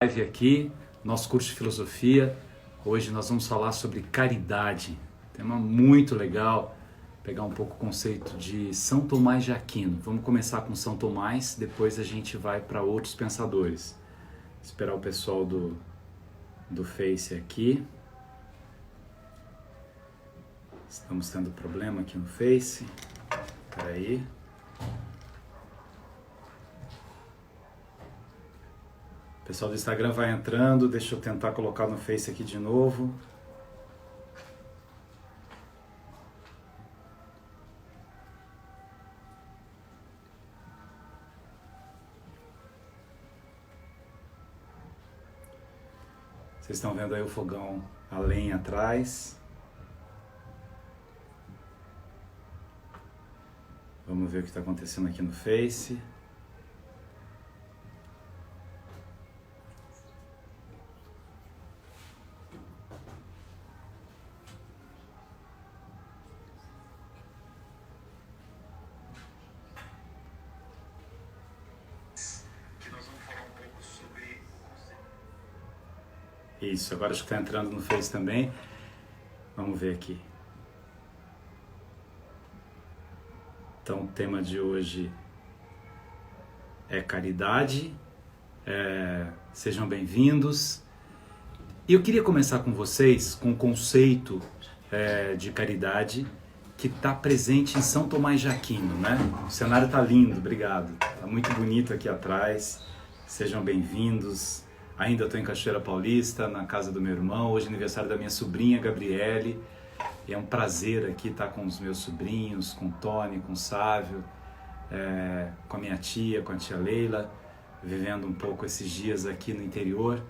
Live aqui, nosso curso de filosofia. Hoje nós vamos falar sobre caridade, tema muito legal, pegar um pouco o conceito de São Tomás de Aquino. Vamos começar com São Tomás, depois a gente vai para outros pensadores. Esperar o pessoal do Face aqui. Estamos tendo problema aqui no Face. Espera aí. O pessoal do Instagram vai entrando, deixa eu tentar colocar no Face aqui de novo. Vocês estão vendo aí o fogão a lenha atrás. Vamos ver o que está acontecendo aqui no Face. Isso, agora acho que está entrando no Face também. Vamos ver aqui. Então, o tema de hoje é caridade. Sejam bem-vindos. E eu queria começar com vocês com o conceito de caridade que está presente em São Tomás de Aquino, né? O cenário está lindo, obrigado. Está muito bonito aqui atrás. Sejam bem-vindos. Ainda estou em Cachoeira Paulista, na casa do meu irmão. Hoje é aniversário da minha sobrinha, Gabriele. E é um prazer aqui estar com os meus sobrinhos, com o Tony, com o Sávio, com a minha tia, com a tia Leila, vivendo um pouco esses dias aqui no interior.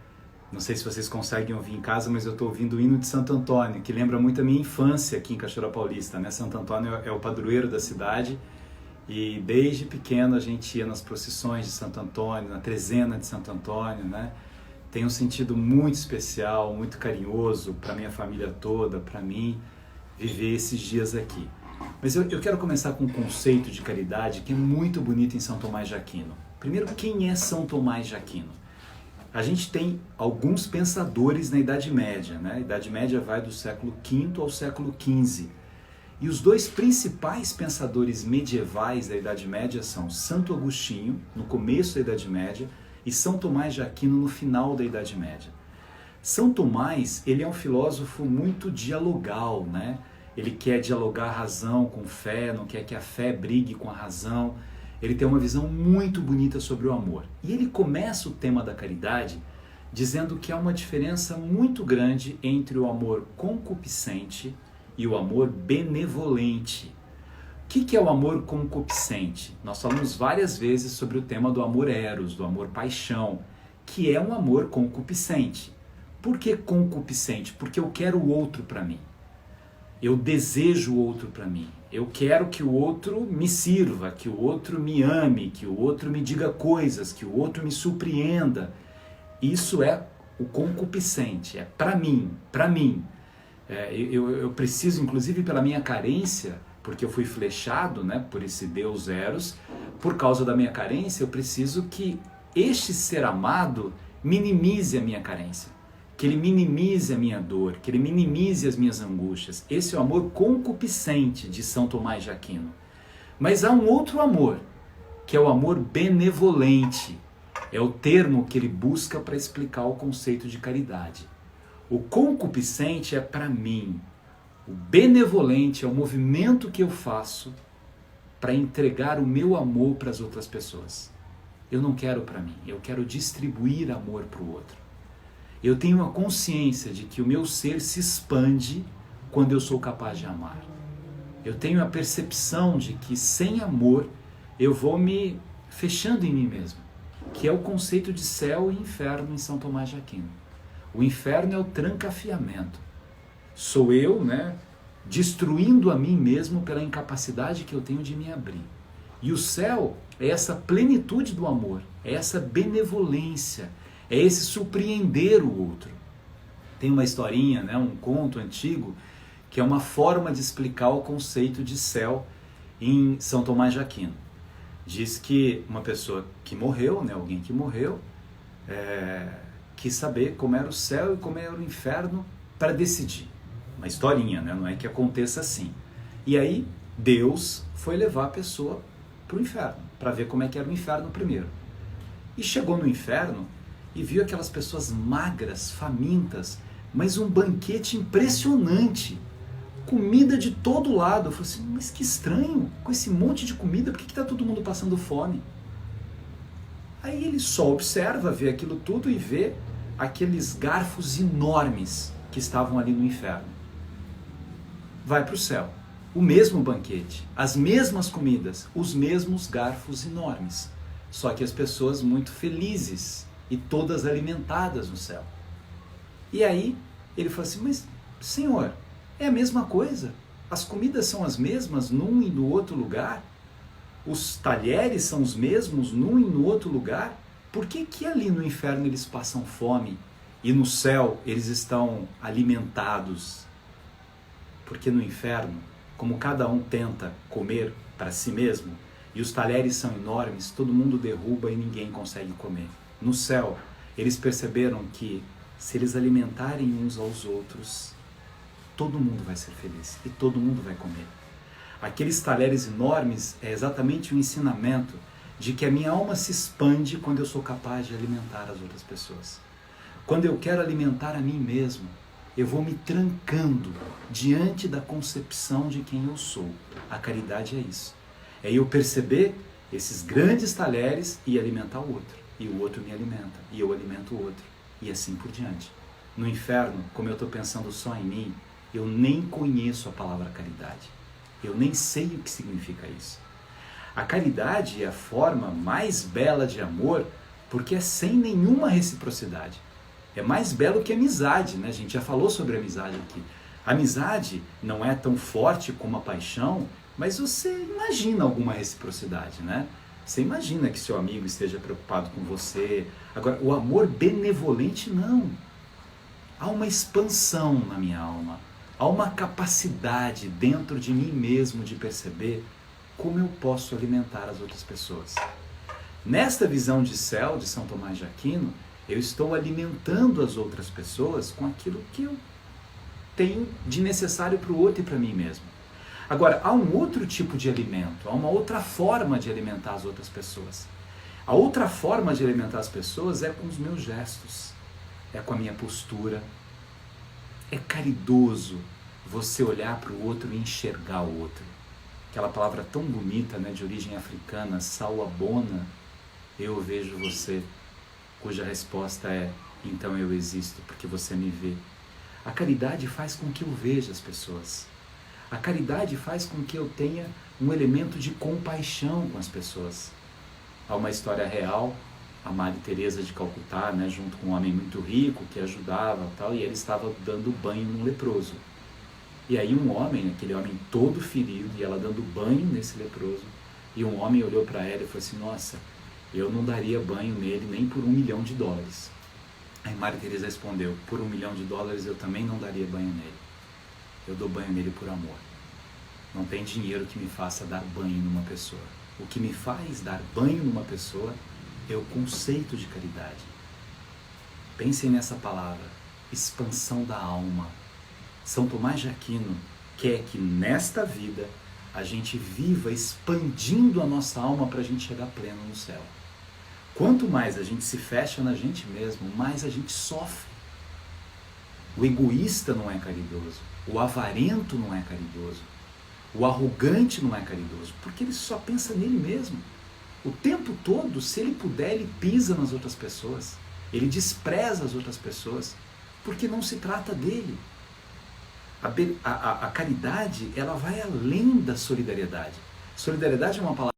Não sei se vocês conseguem ouvir em casa, mas eu estou ouvindo o hino de Santo Antônio, que lembra muito a minha infância aqui em Cachoeira Paulista, né? Santo Antônio é o padroeiro da cidade. E desde pequeno a gente ia nas procissões de Santo Antônio, na trezena de Santo Antônio, né? Tem um sentido muito especial, muito carinhoso para minha família toda, para mim, viver esses dias aqui. Mas eu quero começar com um conceito de caridade que é muito bonito em São Tomás de Aquino. Primeiro, quem é São Tomás de Aquino? A gente tem alguns pensadores na Idade Média, né? A Idade Média vai do século V ao século XV. E os dois principais pensadores medievais da Idade Média são Santo Agostinho, no começo da Idade Média, e São Tomás de Aquino no final da Idade Média. São Tomás, ele é um filósofo muito dialogal, né? Ele quer dialogar a razão com fé, não quer que a fé brigue com a razão. Ele tem uma visão muito bonita sobre o amor. E ele começa o tema da caridade dizendo que há uma diferença muito grande entre o amor concupiscente e o amor benevolente. O que é o amor concupiscente? Nós falamos várias vezes sobre o tema do amor eros, do amor paixão, que é um amor concupiscente. Por que concupiscente? Porque eu quero o outro para mim. Eu desejo o outro para mim. Eu quero que o outro me sirva, que o outro me ame, que o outro me diga coisas, que o outro me surpreenda. Isso é o concupiscente, é para mim, para mim. Eu preciso, inclusive pela minha carência, porque eu fui flechado, né, por esse Deus Eros, por causa da minha carência, eu preciso que este ser amado minimize a minha carência, que ele minimize a minha dor, que ele minimize as minhas angústias. Esse é o amor concupiscente de São Tomás de Aquino. Mas há um outro amor, que é o amor benevolente. É o termo que ele busca para explicar o conceito de caridade. O concupiscente é para mim. O benevolente é o movimento que eu faço para entregar o meu amor para as outras pessoas. Eu não quero para mim, eu quero distribuir amor para o outro. Eu tenho a consciência de que o meu ser se expande quando eu sou capaz de amar. Eu tenho a percepção de que sem amor eu vou me fechando em mim mesmo, que é o conceito de céu e inferno em São Tomás de Aquino. O inferno é o trancafiamento. Sou eu, né, destruindo a mim mesmo pela incapacidade que eu tenho de me abrir. E o céu é essa plenitude do amor, é essa benevolência, é esse surpreender o outro. Tem uma historinha, né, um conto antigo, que é uma forma de explicar o conceito de céu em São Tomás de Aquino. Diz que uma pessoa que morreu, né, alguém que morreu, quis saber como era o céu e como era o inferno para decidir. Uma historinha, né? Não é que aconteça assim. E aí Deus foi levar a pessoa para o inferno, para ver como é que era o inferno primeiro. E chegou no inferno e viu aquelas pessoas magras, famintas, mas um banquete impressionante. Comida de todo lado. Eu falei assim, mas que estranho, com esse monte de comida, por que está todo mundo passando fome? Aí ele só observa, vê aquilo tudo e vê aqueles garfos enormes que estavam ali no inferno. Vai para o céu. O mesmo banquete, as mesmas comidas, os mesmos garfos enormes. Só que as pessoas muito felizes e todas alimentadas no céu. E aí ele fala assim, mas Senhor, é a mesma coisa. As comidas são as mesmas num e no outro lugar. Os talheres são os mesmos num e no outro lugar. Por que que ali no inferno eles passam fome e no céu eles estão alimentados? Porque no inferno, como cada um tenta comer para si mesmo, e os talheres são enormes, todo mundo derruba e ninguém consegue comer. No céu, eles perceberam que se eles alimentarem uns aos outros, todo mundo vai ser feliz e todo mundo vai comer. Aqueles talheres enormes é exatamente o ensinamento de que a minha alma se expande quando eu sou capaz de alimentar as outras pessoas. Quando eu quero alimentar a mim mesmo, eu vou me trancando diante da concepção de quem eu sou. A caridade é isso. É eu perceber esses grandes talheres e alimentar o outro. E o outro me alimenta. E eu alimento o outro. E assim por diante. No inferno, como eu estou pensando só em mim, eu nem conheço a palavra caridade. Eu nem sei o que significa isso. A caridade é a forma mais bela de amor porque é sem nenhuma reciprocidade. É mais belo que a amizade, né? A gente já falou sobre a amizade aqui. A amizade não é tão forte como a paixão, mas você imagina alguma reciprocidade, né? Você imagina que seu amigo esteja preocupado com você. Agora, o amor benevolente, não. Há uma expansão na minha alma. Há uma capacidade dentro de mim mesmo de perceber como eu posso alimentar as outras pessoas. Nesta visão de céu de São Tomás de Aquino, eu estou alimentando as outras pessoas com aquilo que eu tenho de necessário para o outro e para mim mesmo. Agora, há um outro tipo de alimento, há uma outra forma de alimentar as outras pessoas. A outra forma de alimentar as pessoas é com os meus gestos, é com a minha postura. É caridoso você olhar para o outro e enxergar o outro. Aquela palavra tão bonita, né, de origem africana, sawabona, eu vejo você, cuja resposta é, então eu existo, porque você me vê. A caridade faz com que eu veja as pessoas. A caridade faz com que eu tenha um elemento de compaixão com as pessoas. Há uma história real, a Madre Teresa de Calcutá, né, junto com um homem muito rico que ajudava tal, e ele estava dando banho num leproso. E aí um homem, aquele homem todo ferido, e ela dando banho nesse leproso, e um homem olhou para ela e falou assim, nossa, eu não daria banho nele nem por $1 milhão. Aí Madre Teresa respondeu, por $1 milhão eu também não daria banho nele. Eu dou banho nele por amor. Não tem dinheiro que me faça dar banho numa pessoa. O que me faz dar banho numa pessoa é o conceito de caridade. Pensem nessa palavra, expansão da alma. São Tomás de Aquino quer que nesta vida a gente viva expandindo a nossa alma para a gente chegar pleno no céu. Quanto mais a gente se fecha na gente mesmo, mais a gente sofre. O egoísta não é caridoso, o avarento não é caridoso, o arrogante não é caridoso, porque ele só pensa nele mesmo. O tempo todo, se ele puder, ele pisa nas outras pessoas, ele despreza as outras pessoas, porque não se trata dele. A caridade, ela vai além da solidariedade. Solidariedade é uma palavra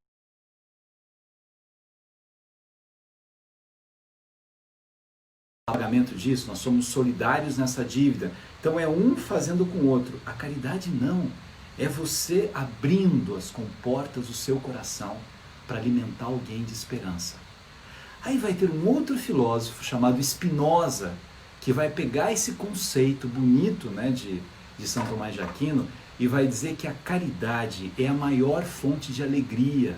pagamento disso, nós somos solidários nessa dívida. Então é um fazendo com o outro. A caridade não. É você abrindo as comportas do seu coração para alimentar alguém de esperança. Aí vai ter um outro filósofo chamado Spinoza, que vai pegar esse conceito bonito, né, de São Tomás de Aquino e vai dizer que a caridade é a maior fonte de alegria.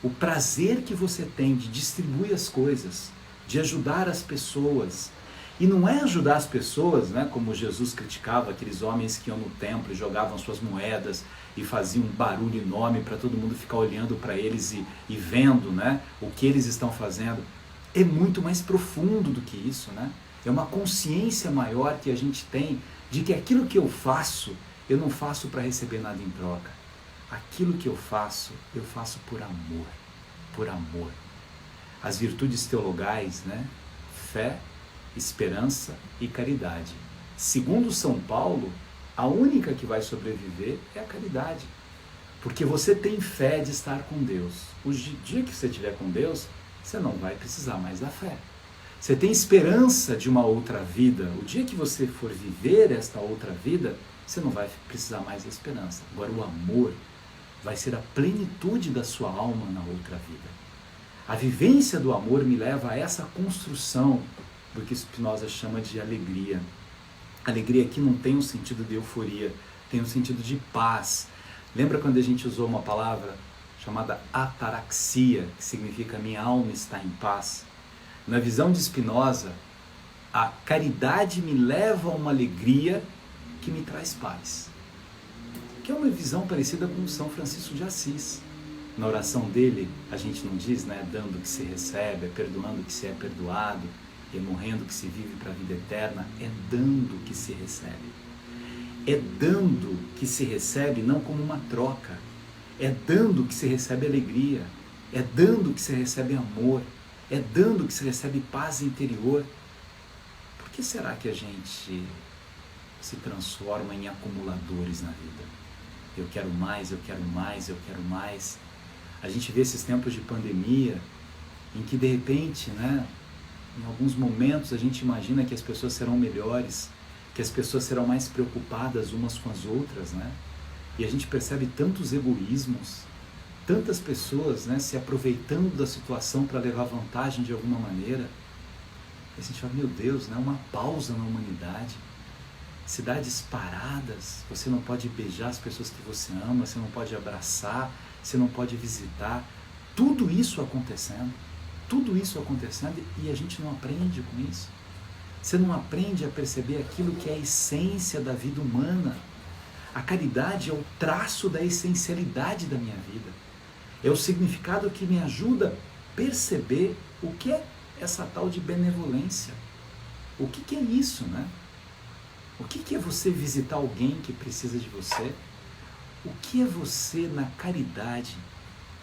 O prazer que você tem de distribuir as coisas, de ajudar as pessoas, E não é ajudar as pessoas, né, como Jesus criticava aqueles homens que iam no templo e jogavam suas moedas e faziam um barulho enorme para todo mundo ficar olhando para eles e vendo, né, o que eles estão fazendo. É muito mais profundo do que isso, né? É uma consciência maior que a gente tem de que aquilo que eu não faço para receber nada em troca. Aquilo que eu faço por amor. Por amor. As virtudes teologais, né? Fé, esperança e caridade. Segundo São Paulo, a única que vai sobreviver é a caridade. Porque você tem fé de estar com Deus. O dia que você estiver com Deus, você não vai precisar mais da fé. Você tem esperança de uma outra vida. O dia que você for viver esta outra vida, você não vai precisar mais da esperança. Agora o amor vai ser a plenitude da sua alma na outra vida. A vivência do amor me leva a essa construção do que Spinoza chama de alegria. Alegria aqui não tem um sentido de euforia, tem um sentido de paz. Lembra quando a gente usou uma palavra chamada ataraxia, que significa minha alma está em paz? Na visão de Spinoza, a caridade me leva a uma alegria que me traz paz. Que é uma visão parecida com São Francisco de Assis. Na oração dele, a gente não diz, né, dando que se recebe, é perdoando que se é perdoado, é morrendo que se vive para a vida eterna, é dando que se recebe. É dando que se recebe não como uma troca, é dando que se recebe alegria, é dando que se recebe amor, é dando que se recebe paz interior. Por que será que a gente se transforma em acumuladores na vida? Eu quero mais, eu quero mais, eu quero mais. A gente vê esses tempos de pandemia em que de repente, né, em alguns momentos a gente imagina que as pessoas serão melhores, que as pessoas serão mais preocupadas umas com as outras, né? E a gente percebe tantos egoísmos, tantas pessoas, né, se aproveitando da situação para levar vantagem de alguma maneira. E a gente fala, meu Deus, né, uma pausa na humanidade. Cidades paradas, você não pode beijar as pessoas que você ama, você não pode abraçar, você não pode visitar. Tudo isso acontecendo e a gente não aprende com isso. Você não aprende a perceber aquilo que é a essência da vida humana. A caridade é o traço da essencialidade da minha vida. É o significado que me ajuda a perceber o que é essa tal de benevolência. O que é isso, né? O que é você visitar alguém que precisa de você? O que é você, na caridade,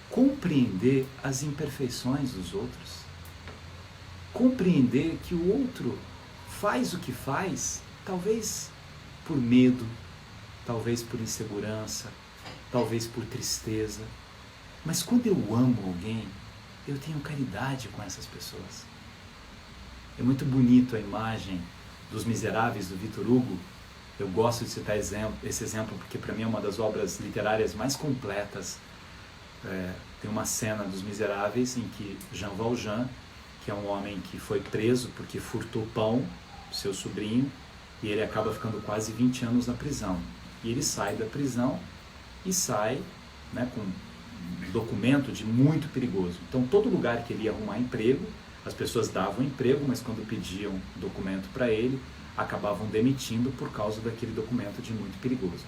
compreender as imperfeições dos outros? Compreender que o outro faz o que faz, talvez por medo, talvez por insegurança, talvez por tristeza. Mas quando eu amo alguém, eu tenho caridade com essas pessoas. É muito bonito a imagem dos Miseráveis, do Victor Hugo. Eu gosto de citar esse exemplo porque para mim é uma das obras literárias mais completas. Tem uma cena dos Miseráveis em que Jean Valjean, que é um homem que foi preso porque furtou pão do seu sobrinho, e ele acaba ficando quase 20 anos na prisão. E ele sai da prisão e sai, né, com um documento de muito perigoso. Então todo lugar que ele ia arrumar emprego, as pessoas davam emprego, mas quando pediam documento para ele, acabavam demitindo por causa daquele documento de muito perigoso.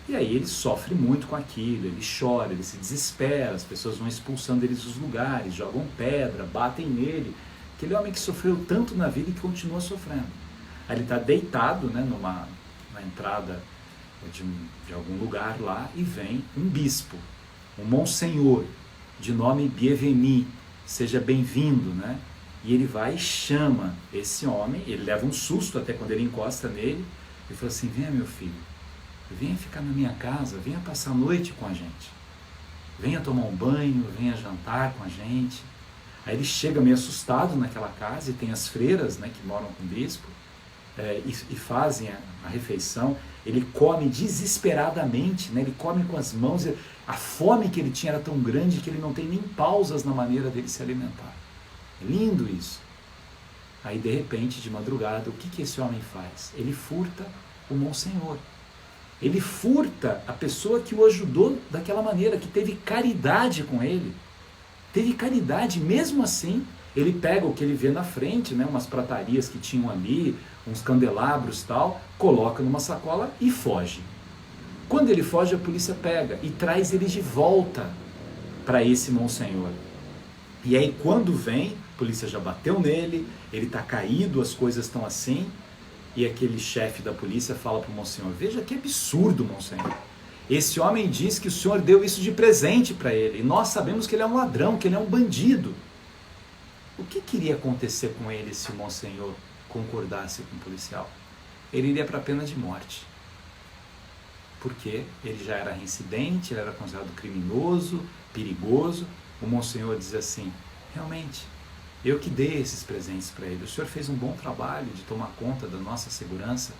E aí ele sofre muito com aquilo, ele chora, ele se desespera, as pessoas vão expulsando ele dos lugares, jogam pedra, batem nele. Aquele homem que sofreu tanto na vida e que continua sofrendo. Aí ele está deitado, né, na entrada de algum lugar lá, e vem um bispo, um monsenhor, de nome Bienvenu, seja bem-vindo, né? E ele vai e chama esse homem, ele leva um susto até quando ele encosta nele, e fala assim, venha meu filho, venha ficar na minha casa, venha passar a noite com a gente, venha tomar um banho, venha jantar com a gente. Aí ele chega meio assustado naquela casa, e tem as freiras, né, que moram com o bispo, e fazem a refeição. Ele come desesperadamente, né, ele come com as mãos, a fome que ele tinha era tão grande que ele não tem nem pausas na maneira dele se alimentar. É lindo isso. Aí de repente, de madrugada, o que esse homem faz? Ele furta o Monsenhor. Ele furta a pessoa que o ajudou daquela maneira, que teve caridade com ele. Teve caridade, mesmo assim, ele pega o que ele vê na frente, né, umas pratarias que tinham ali, uns candelabros e tal, coloca numa sacola e foge. Quando ele foge, a polícia pega e traz ele de volta para esse Monsenhor. E aí quando vem, a polícia já bateu nele, ele está caído, as coisas estão assim, e aquele chefe da polícia fala para o Monsenhor: veja que absurdo, Monsenhor. Esse homem diz que o senhor deu isso de presente para ele, e nós sabemos que ele é um ladrão, que ele é um bandido. O que queria acontecer com ele se o Monsenhor concordasse com o policial? Ele iria para a pena de morte. Porque ele já era reincidente, ele era considerado criminoso, perigoso. O Monsenhor diz assim: realmente, eu que dei esses presentes para ele. O senhor fez um bom trabalho de tomar conta da nossa segurança,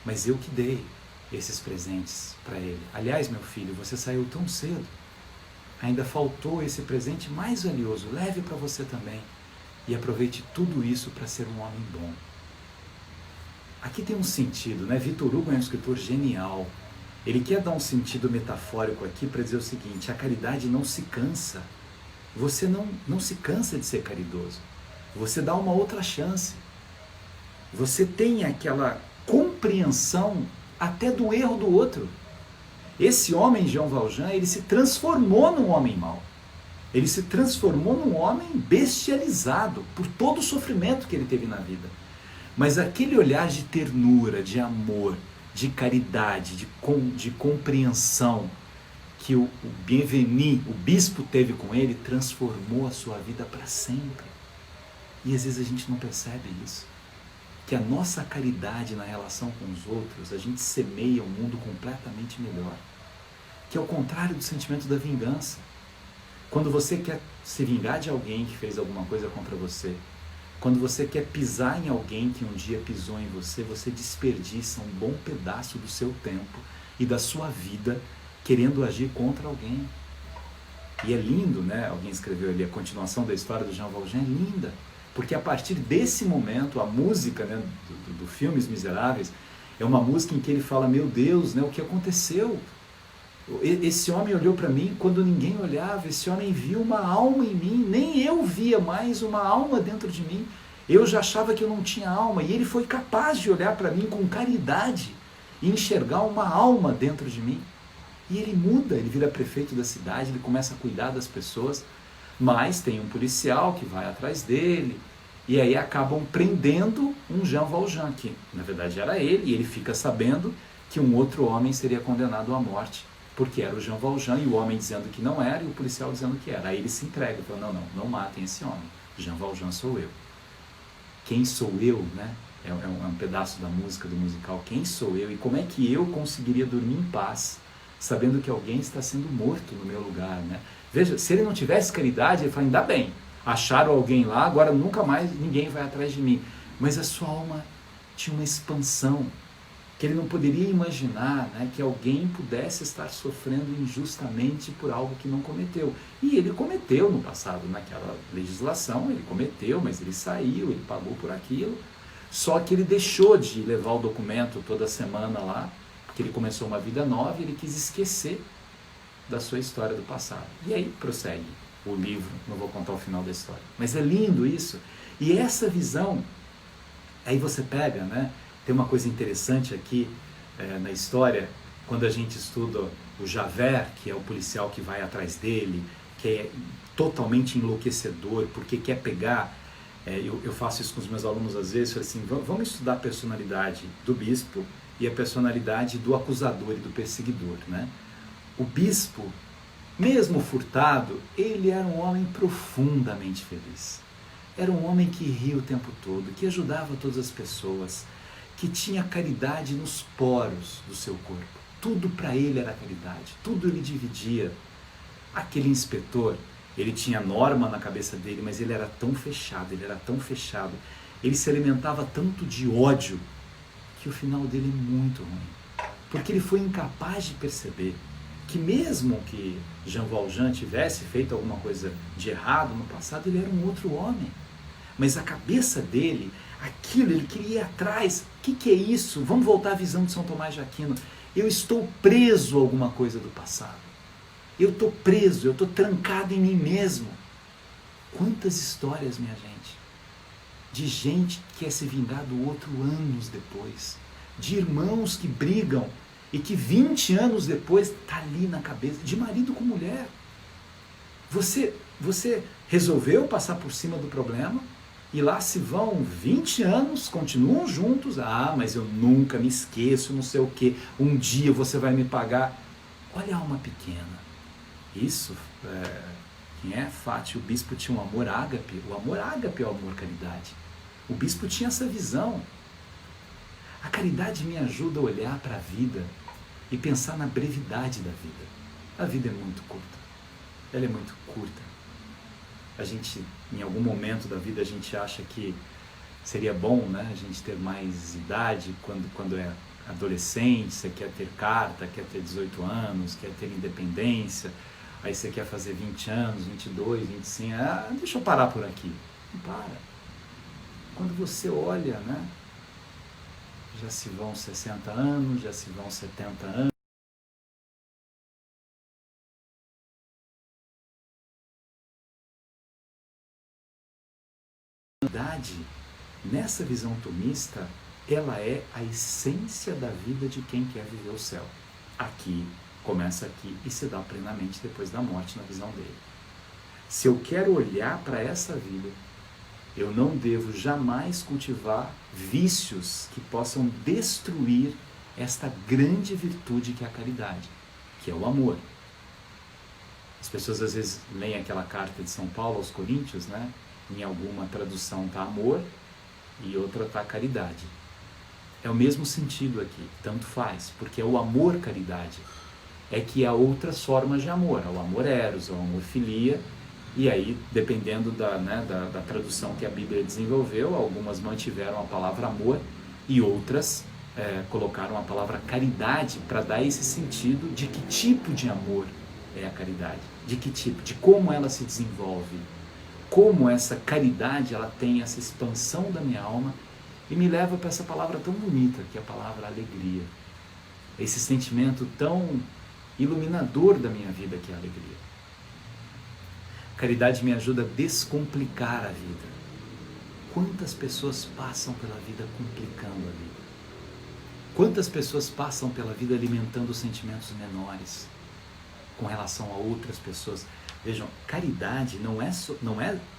mas eu que dei esses presentes para ele. Aliás, meu filho, você saiu tão cedo, ainda faltou esse presente mais valioso. Leve para você também e aproveite tudo isso para ser um homem bom. Aqui tem um sentido, né? Victor Hugo é um escritor genial. Ele quer dar um sentido metafórico aqui para dizer o seguinte: a caridade não se cansa. Você não se cansa de ser caridoso. Você dá uma outra chance. Você tem aquela compreensão até do erro do outro. Esse homem, Jean Valjean, ele se transformou num homem mau. Ele se transformou num homem bestializado por todo o sofrimento que ele teve na vida. Mas aquele olhar de ternura, de amor, de caridade, de compreensão que o Bienvenu, o bispo, teve com ele, transformou a sua vida para sempre. E às vezes a gente não percebe isso. Que a nossa caridade na relação com os outros, a gente semeia um mundo completamente melhor. Que é o contrário do sentimento da vingança. Quando você quer se vingar de alguém que fez alguma coisa contra você, quando você quer pisar em alguém que um dia pisou em você, você desperdiça um bom pedaço do seu tempo e da sua vida querendo agir contra alguém. E é lindo, né? Alguém escreveu ali, a continuação da história do Jean Valjean é linda, porque a partir desse momento, a música, né, do filme Os Miseráveis, é uma música em que ele fala: meu Deus, né, o que aconteceu? Esse homem olhou para mim quando ninguém olhava, esse homem viu uma alma em mim, nem eu via mais uma alma dentro de mim, eu já achava que eu não tinha alma, e ele foi capaz de olhar para mim com caridade e enxergar uma alma dentro de mim. E ele muda, ele vira prefeito da cidade, ele começa a cuidar das pessoas, mas tem um policial que vai atrás dele, e aí acabam prendendo um Jean Valjean, que na verdade era ele, e ele fica sabendo que um outro homem seria condenado à morte, porque era o Jean Valjean, e o homem dizendo que não era, e o policial dizendo que era. Aí ele se entrega, fala: não matem esse homem, Jean Valjean sou eu. Quem sou eu, né? É um pedaço da música, do musical. Quem sou eu? E como é que eu conseguiria dormir em paz, sabendo que alguém está sendo morto no meu lugar, né? Veja, se ele não tivesse caridade, ele fala: ainda bem, acharam alguém lá, agora nunca mais ninguém vai atrás de mim. Mas a sua alma tinha uma expansão, que ele não poderia imaginar, né, que alguém pudesse estar sofrendo injustamente por algo que não cometeu. E ele cometeu no passado, naquela legislação, ele cometeu, mas ele saiu, ele pagou por aquilo. Só que ele deixou de levar o documento toda semana lá, porque ele começou uma vida nova e ele quis esquecer da sua história do passado. E aí prossegue o livro, não vou contar o final da história. Mas é lindo isso. E essa visão, aí você pega, né? Tem uma coisa interessante aqui na história, quando a gente estuda o Javert, que é o policial que vai atrás dele, que é totalmente enlouquecedor, porque quer pegar, eu faço isso com os meus alunos às vezes, eu falo assim: vamos estudar a personalidade do bispo e a personalidade do acusador e do perseguidor, né? O bispo, mesmo furtado, ele era um homem profundamente feliz. Era um homem que ria o tempo todo, que ajudava todas as pessoas, que tinha caridade nos poros do seu corpo. Tudo para ele era caridade, tudo ele dividia. Aquele inspetor, ele tinha norma na cabeça dele, mas ele era tão fechado, ele se alimentava tanto de ódio, que o final dele é muito ruim. Porque ele foi incapaz de perceber que mesmo que Jean Valjean tivesse feito alguma coisa de errado no passado, ele era um outro homem. Mas a cabeça dele, aquilo, ele queria ir atrás. O que é isso? Vamos voltar à visão de São Tomás de Aquino. Eu estou preso a alguma coisa do passado. Eu estou preso, eu estou trancado em mim mesmo. Quantas histórias, minha gente, de gente que quer se vingar do outro anos depois, de irmãos que brigam e que 20 anos depois está ali na cabeça, de marido com mulher. Você resolveu passar por cima do problema e lá se vão 20 anos, continuam juntos. Ah, mas eu nunca me esqueço, não sei o que, um dia você vai me pagar. Olha a alma pequena. Isso, quem é? Fati, o bispo tinha um amor ágape. O amor ágape é o amor caridade. O bispo tinha essa visão. A caridade me ajuda a olhar para a vida e pensar na brevidade da vida. A vida é muito curta. Ela é muito curta. A gente, em algum momento da vida, a gente acha que seria bom, né, a gente ter mais idade quando é adolescente, você quer ter carta, quer ter 18 anos, quer ter independência, aí você quer fazer 20 anos, 22, 25, deixa eu parar por aqui. Não para. Quando você olha, né, já se vão 60 anos, já se vão 70 anos, nessa visão tomista, ela é a essência da vida de quem quer viver o céu. Aqui, começa aqui e se dá plenamente depois da morte na visão dele. Se eu quero olhar para essa vida, eu não devo jamais cultivar vícios que possam destruir esta grande virtude que é a caridade, que é o amor. As pessoas às vezes leem aquela carta de São Paulo aos Coríntios, né? Em alguma tradução está amor e outra está caridade. É o mesmo sentido aqui, tanto faz, porque é o amor caridade. É que há outras formas de amor, o amor eros, o amor filia, e aí, dependendo da tradução que a Bíblia desenvolveu, algumas mantiveram a palavra amor e outras colocaram a palavra caridade para dar esse sentido de que tipo de amor é a caridade, de que tipo, de como ela se desenvolve, como essa caridade ela tem essa expansão da minha alma e me leva para essa palavra tão bonita que é a palavra alegria, esse sentimento tão iluminador da minha vida que é a alegria. Caridade me ajuda a descomplicar a vida. Quantas pessoas passam pela vida complicando a vida? Quantas pessoas passam pela vida alimentando sentimentos menores com relação a outras pessoas? Vejam, caridade não é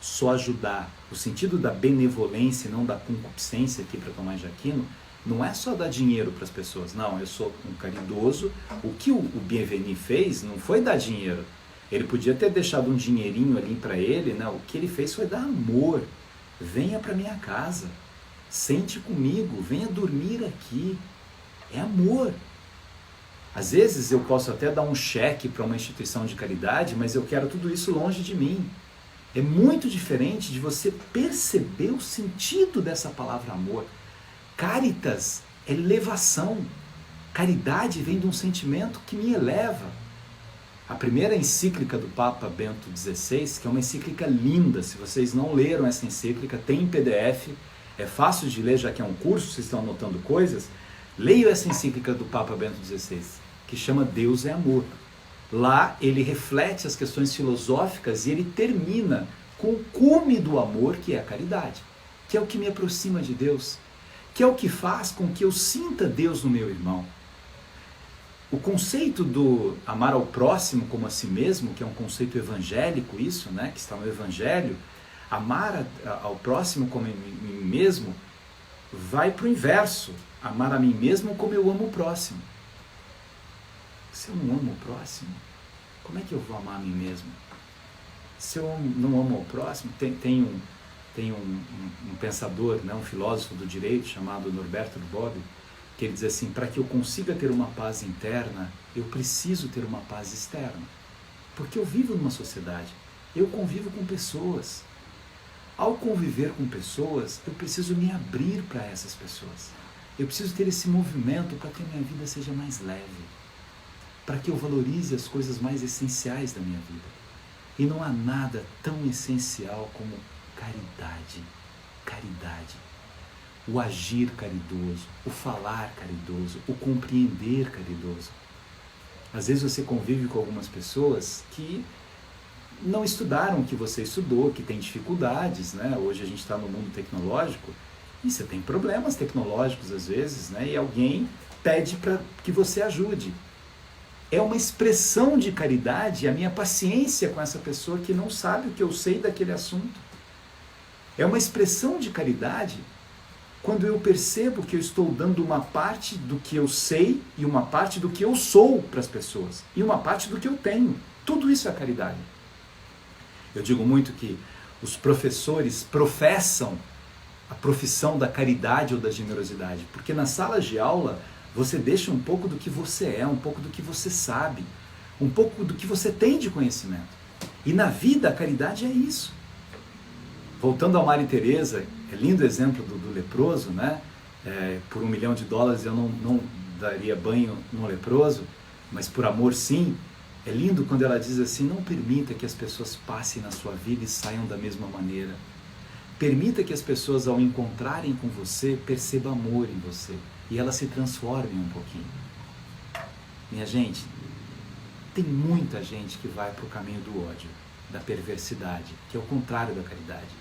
só ajudar. O sentido da benevolência e não da concupiscência aqui para Tomás de Aquino, não é só dar dinheiro para as pessoas. Não, eu sou um caridoso. O que o Bienvenu fez não foi dar dinheiro. Ele podia ter deixado um dinheirinho ali para ele, né? O que ele fez foi dar amor. Venha para minha casa, sente comigo, venha dormir aqui. É amor. Às vezes eu posso até dar um cheque para uma instituição de caridade, mas eu quero tudo isso longe de mim. É muito diferente de você perceber o sentido dessa palavra amor. Caritas é elevação. Caridade vem de um sentimento que me eleva. A primeira encíclica do Papa Bento XVI, que é uma encíclica linda, se vocês não leram essa encíclica, tem em PDF, é fácil de ler, já que é um curso, vocês estão anotando coisas, leiam essa encíclica do Papa Bento XVI, que chama Deus é Amor. Lá ele reflete as questões filosóficas e ele termina com o cume do amor, que é a caridade, que é o que me aproxima de Deus, que é o que faz com que eu sinta Deus no meu irmão. O conceito do amar ao próximo como a si mesmo, que é um conceito evangélico isso, né, que está no Evangelho, amar ao próximo como a mim mesmo, vai para o inverso, amar a mim mesmo como eu amo o próximo. Se eu não amo o próximo, como é que eu vou amar a mim mesmo? Se eu não amo o próximo, tem um pensador, né, um filósofo do direito chamado Norberto Bobbio, que ele diz assim, para que eu consiga ter uma paz interna, eu preciso ter uma paz externa. Porque eu vivo numa sociedade, eu convivo com pessoas. Ao conviver com pessoas, eu preciso me abrir para essas pessoas. Eu preciso ter esse movimento para que a minha vida seja mais leve. Para que eu valorize as coisas mais essenciais da minha vida. E não há nada tão essencial como caridade. Caridade. O agir caridoso, o falar caridoso, o compreender caridoso. Às vezes você convive com algumas pessoas que não estudaram o que você estudou, que tem dificuldades, né? Hoje a gente está no mundo tecnológico e você tem problemas tecnológicos às vezes, né? E alguém pede para que você ajude. É uma expressão de caridade a minha paciência com essa pessoa que não sabe o que eu sei daquele assunto. É uma expressão de caridade quando eu percebo que eu estou dando uma parte do que eu sei e uma parte do que eu sou para as pessoas e uma parte do que eu tenho. Tudo isso é caridade. Eu digo muito que os professores professam a profissão da caridade ou da generosidade, porque nas salas de aula você deixa um pouco do que você é, um pouco do que você sabe, um pouco do que você tem de conhecimento. E na vida a caridade é isso. Voltando ao Mari Teresa, é lindo exemplo do leproso, né? Por $1 milhão eu não daria banho no leproso, mas por amor sim. É lindo quando ela diz assim, não permita que as pessoas passem na sua vida e saiam da mesma maneira. Permita que as pessoas, ao encontrarem com você, percebam amor em você e elas se transformem um pouquinho. Minha gente, tem muita gente que vai para o caminho do ódio, da perversidade, que é o contrário da caridade.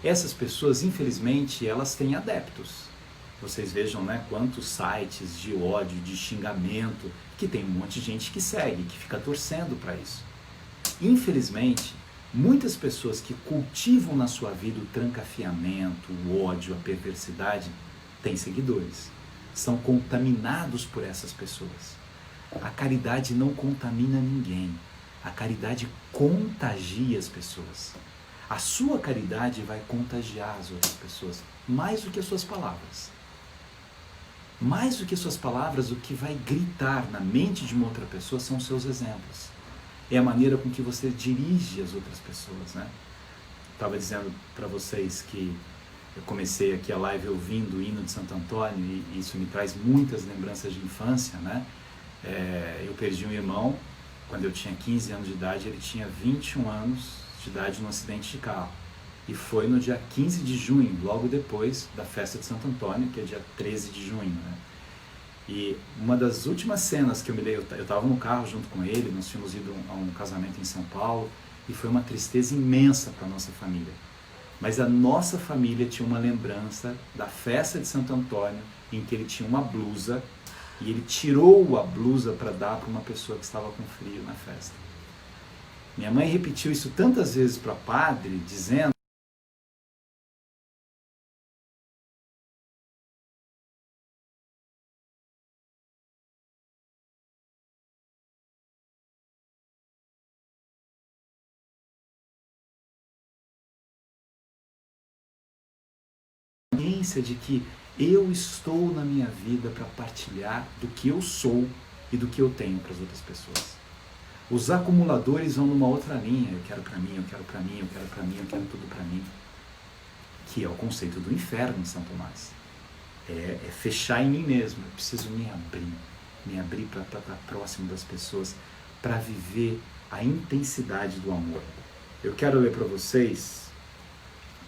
Essas pessoas, infelizmente, elas têm adeptos. Vocês vejam, né, quantos sites de ódio, de xingamento, que tem um monte de gente que segue, que fica torcendo para isso. Infelizmente, muitas pessoas que cultivam na sua vida o trancafiamento, o ódio, a perversidade, têm seguidores. São contaminados por essas pessoas. A caridade não contamina ninguém. A caridade contagia as pessoas. A sua caridade vai contagiar as outras pessoas, mais do que as suas palavras. Mais do que as suas palavras, o que vai gritar na mente de uma outra pessoa são os seus exemplos. É a maneira com que você dirige as outras pessoas, né? Estava dizendo para vocês que eu comecei aqui a live ouvindo o hino de Santo Antônio e isso me traz muitas lembranças de infância, né? Eu perdi um irmão quando eu tinha 15 anos de idade, ele tinha 21 anos de idade num acidente de carro. E foi no dia 15 de junho, logo depois da festa de Santo Antônio, que é dia 13 de junho, né? E uma das últimas cenas que eu me lembro, eu estava no carro junto com ele, nós tínhamos ido a um casamento em São Paulo, e foi uma tristeza imensa para a nossa família. Mas a nossa família tinha uma lembrança da festa de Santo Antônio, em que ele tinha uma blusa, e ele tirou a blusa para dar para uma pessoa que estava com frio na festa. Minha mãe repetiu isso tantas vezes para o padre, dizendo de que eu estou na minha vida para partilhar do que eu sou e do que eu tenho para as outras pessoas. Os acumuladores vão numa outra linha, eu quero para mim, eu quero para mim, eu quero para mim, eu quero tudo para mim, que é o conceito do inferno em São Tomás. É fechar em mim mesmo, eu preciso me abrir para estar próximo das pessoas, para viver a intensidade do amor. Eu quero ler para vocês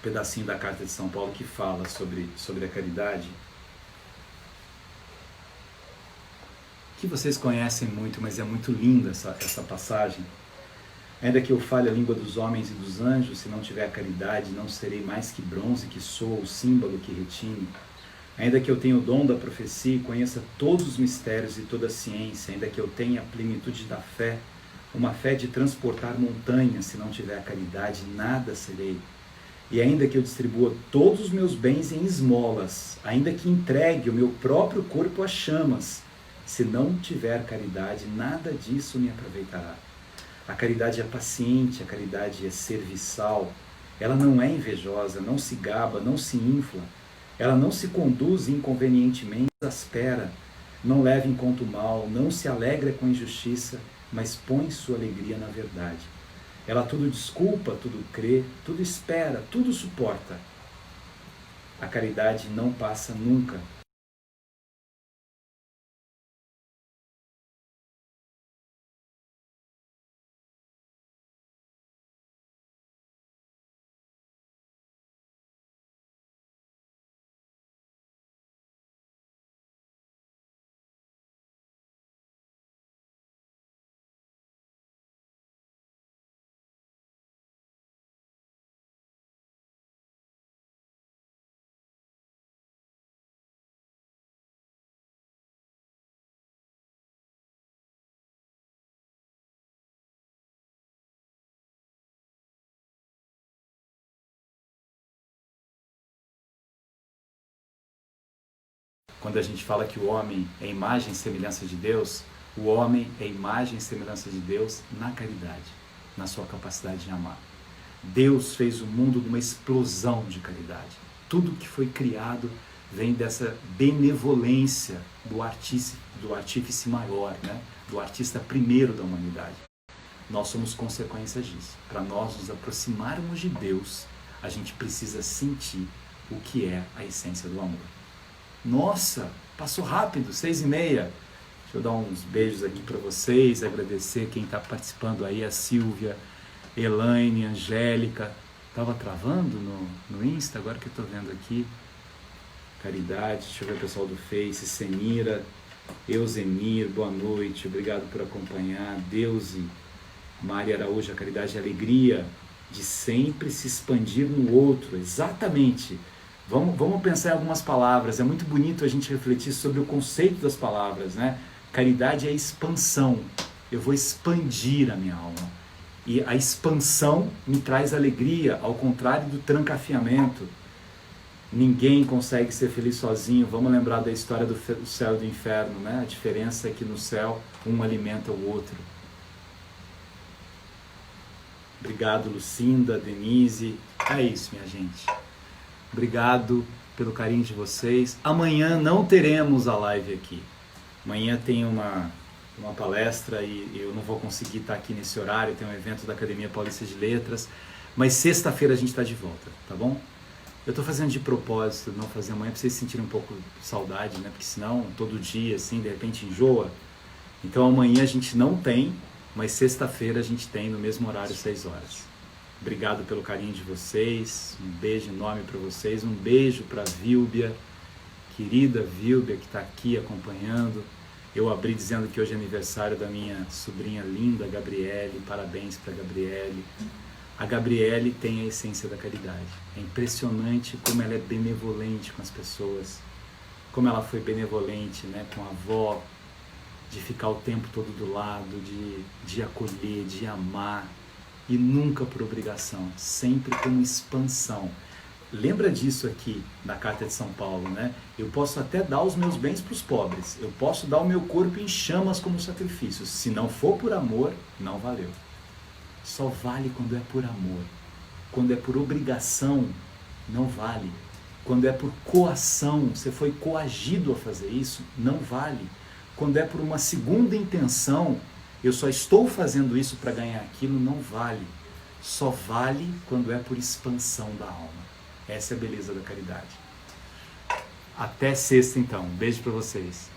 pedacinho da Carta de São Paulo que fala sobre a caridade, que vocês conhecem muito, mas é muito linda essa passagem. Ainda que eu fale a língua dos homens e dos anjos, se não tiver caridade, não serei mais que bronze que soa, o símbolo que retine. Ainda que eu tenha o dom da profecia e conheça todos os mistérios e toda a ciência, ainda que eu tenha a plenitude da fé, uma fé de transportar montanhas, se não tiver caridade, nada serei. E ainda que eu distribua todos os meus bens em esmolas, ainda que entregue o meu próprio corpo às chamas, se não tiver caridade, nada disso me aproveitará. A caridade é paciente, a caridade é serviçal, ela não é invejosa, não se gaba, não se infla, ela não se conduz inconvenientemente, exaspera, não leva em conta o mal, não se alegra com a injustiça, mas põe sua alegria na verdade. Ela tudo desculpa, tudo crê, tudo espera, tudo suporta. A caridade não passa nunca quando a gente fala que o homem é imagem e semelhança de Deus, o homem é imagem e semelhança de Deus na caridade, na sua capacidade de amar. Deus fez o mundo numa explosão de caridade. Tudo que foi criado vem dessa benevolência do artífice maior, né? Do artista primeiro da humanidade. Nós somos consequências disso. Para nós nos aproximarmos de Deus, a gente precisa sentir o que é a essência do amor. Nossa, passou rápido, 6h30. Deixa eu dar uns beijos aqui para vocês, agradecer quem está participando aí, a Silvia, Elaine, Angélica. Estava travando no Insta, agora que eu estou vendo aqui. Caridade, deixa eu ver o pessoal do Face, Senira, Euzenir, boa noite, obrigado por acompanhar. Deusi, Maria Araújo, a caridade e a alegria de sempre se expandir no outro, exatamente. Vamos pensar em algumas palavras, é muito bonito a gente refletir sobre o conceito das palavras, né? Caridade é expansão, eu vou expandir a minha alma. E a expansão me traz alegria, ao contrário do trancafiamento. Ninguém consegue ser feliz sozinho. Vamos lembrar da história do céu e do inferno, né? A diferença é que no céu um alimenta o outro. Obrigado, Lucinda, Denise. É isso, minha gente. Obrigado pelo carinho de vocês. Amanhã não teremos a live aqui. Amanhã tem uma palestra e eu não vou conseguir estar aqui nesse horário. Tem um evento da Academia Paulista de Letras. Mas sexta-feira a gente está de volta, tá bom? Eu estou fazendo de propósito não fazer amanhã para vocês sentirem um pouco de saudade, né? Porque senão todo dia, assim, de repente enjoa. Então amanhã a gente não tem, mas sexta-feira a gente tem no mesmo horário, 6 horas. Obrigado pelo carinho de vocês, um beijo enorme para vocês, um beijo para a Vilbia, querida Vilbia que está aqui acompanhando. Eu abri dizendo que hoje é aniversário da minha sobrinha linda, Gabriele, parabéns para a Gabriele. A Gabriele tem a essência da caridade. É impressionante como ela é benevolente com as pessoas, como ela foi benevolente, né, com a avó, de ficar o tempo todo do lado, de acolher, de amar, e nunca por obrigação, sempre como expansão. Lembra disso aqui na Carta de São Paulo, né? Eu posso até dar os meus bens para os pobres, eu posso dar o meu corpo em chamas como sacrifício. Se não for por amor, não valeu. Só vale quando é por amor. Quando é por obrigação, não vale. Quando é por coação, você foi coagido a fazer isso, não vale. Quando é por uma segunda intenção, eu só estou fazendo isso para ganhar aquilo, não vale. Só vale quando é por expansão da alma. Essa é a beleza da caridade. Até sexta, então. Um beijo para vocês.